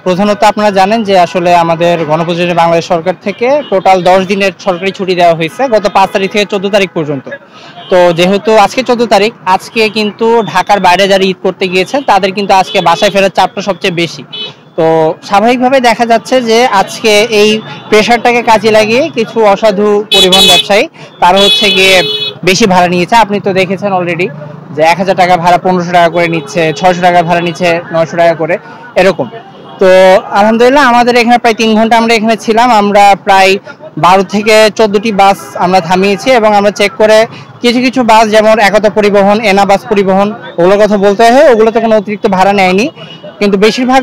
প্রধানত আপনারা জানেন যে আসলে আমাদের গণপ্রজাতন্ত্রী বাংলাদেশ সরকার থেকে টোটাল 10 দিনের সরকারি ছুটি দেওয়া হয়েছে গত 5 তারিখ থেকে 14 তারিখ পর্যন্ত। তো যেহেতু আজকে 14 তারিখ, আজকে কিন্তু ঢাকার বাইরে যারা ঈদ করতে গিয়েছেন তাদের কিন্তু আজকে বাসায় ফেরার চাপটা সবচেয়ে বেশি। তো স্বাভাবিকভাবে দেখা যাচ্ছে যে আজকে এই প্রেশারটাকে কাজে লাগিয়ে কিছু অসাধু পরিবহন ব্যবসায়ী তারা হচ্ছে গিয়ে বেশি ভাড়া নিয়েছে। আপনি তো দেখেছেন অলরেডি যে 1000 টাকা ভাড়া 1500 টাকা করে নিচ্ছে, 600 টাকা ভাড়া নিচ্ছে 900 টাকা করে, এরকম। তো আলহামদুলিল্লাহ আমাদের এখানে প্রায় 3 ঘন্টা আমরা এখানে ছিলাম। আমরা প্রায় 12 থেকে 14টি বাস আমরা থামিয়েছি এবং আমরা চেক করে কিছু কিছু বাস যেমন একতা পরিবহন, এনা বাস পরিবহন, ওগুলোর কথা বলতে হয়, ওগুলোতে কোনো অতিরিক্ত ভাড়া নেয়নি। কিন্তু বেশিরভাগ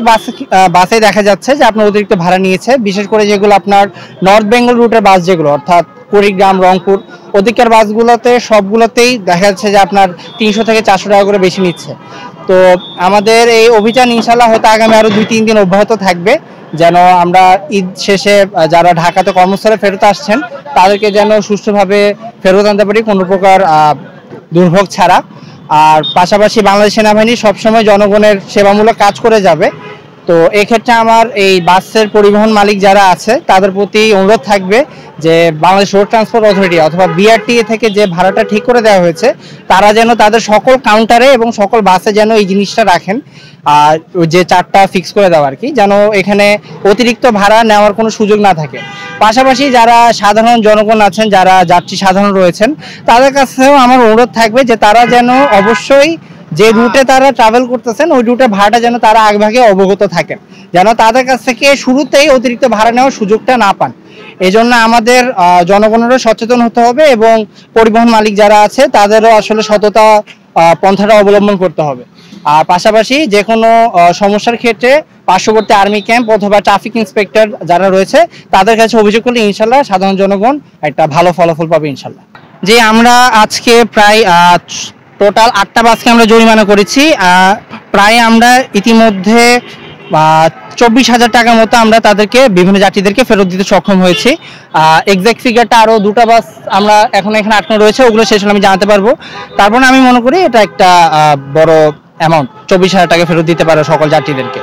বাসে দেখা যাচ্ছে যে আপনার অতিরিক্ত ভাড়া নিয়েছে, বিশেষ করে যেগুলো আপনার নর্থ বেঙ্গল রুটের বাস, যেগুলো অর্থাৎ কুড়িগ্রাম, রংপুর, ওদিকের বাসগুলোতে সবগুলোতেই দেখা যাচ্ছে যে আপনার 300 থেকে 400 টাকা করে বেশি নিচ্ছে। তো আমাদের এই অভিযান ইনশাল্লাহ হয়তো আগামী আরো 2-3 দিন অব্যাহত থাকবে, যেন আমরা ঈদ শেষে যারা ঢাকাতে কর্মস্থলে ফেরত আসছেন তাদেরকে যেন সুষ্ঠুভাবে ফেরত আনতে পারি কোনো প্রকার দুর্ভোগ ছাড়া। আর পাশাপাশি বাংলাদেশ সেনাবাহিনী সবসময় জনগণের সেবামূলক কাজ করে যাবে। তো এক্ষেত্রে আমার এই বাসের পরিবহন মালিক যারা আছে তাদের প্রতি অনুরোধ থাকবে যে বাংলাদেশ রোড ট্রান্সপোর্ট অথরিটি অথবা বিআরটিএ থেকে যে ভাড়াটা ঠিক করে দেওয়া হয়েছে তারা যেন তাদের সকল কাউন্টারে এবং সকল বাসে যেন এই জিনিসটা রাখেন, আর যে চারটা ফিক্স করে দেওয়া আর কি, যেন এখানে অতিরিক্ত ভাড়া নেওয়ার কোনো সুযোগ না থাকে। পাশাপাশি যারা সাধারণ জনগণ আছেন, যারা যাত্রী সাধারণ রয়েছেন, তাদের কাছেও আমার অনুরোধ থাকবে যে তারা যেন অবশ্যই যে রুটে তারা ট্রাভেল করতেছেন ওই রুটে ভাড়াটা যেন তারা আগভাগে অবগত থাকেন, যেন তাদের কাছ থেকে শুরুতেই অতিরিক্ত ভাড়া নেওয়ার সুযোগটা না পান। এই জন্য আমাদের জনগণেরও সচেতন হতে হবে এবং পরিবহন মালিক যারা আছে তাদেরও আসলে সততা পন্থাটা অবলম্বন করতে হবে। আর পাশাপাশি যে কোনো সমস্যার ক্ষেত্রে পার্শ্ববর্তী আর্মি ক্যাম্প অথবা ট্রাফিক ইন্সপেক্টর যারা রয়েছে তাদের কাছে অভিযোগ করলে ইনশাল্লাহ সাধারণ জনগণ একটা ভালো ফলাফল পাবে ইনশাল্লাহ। যে আমরা আজকে প্রায় টোটাল 8টা বাসকে আমরা জরিমানা করেছি। প্রায় আমরা ইতিমধ্যে 24,000 টাকার মতো আমরা তাদেরকে বিভিন্ন যাত্রীদেরকে ফেরত দিতে সক্ষম হয়েছি। এক্সাক্ট ফিগারটা আরও 2টা বাস আমরা এখন এখানে আটকানো রয়েছে, ওগুলো শেষ হলে আমি জানাতে পারবো। তারপর আমি মনে করি এটা একটা বড় অ্যামাউন্ট, 24,000 টাকা ফেরত দিতে পারো সকল যাত্রীদেরকে।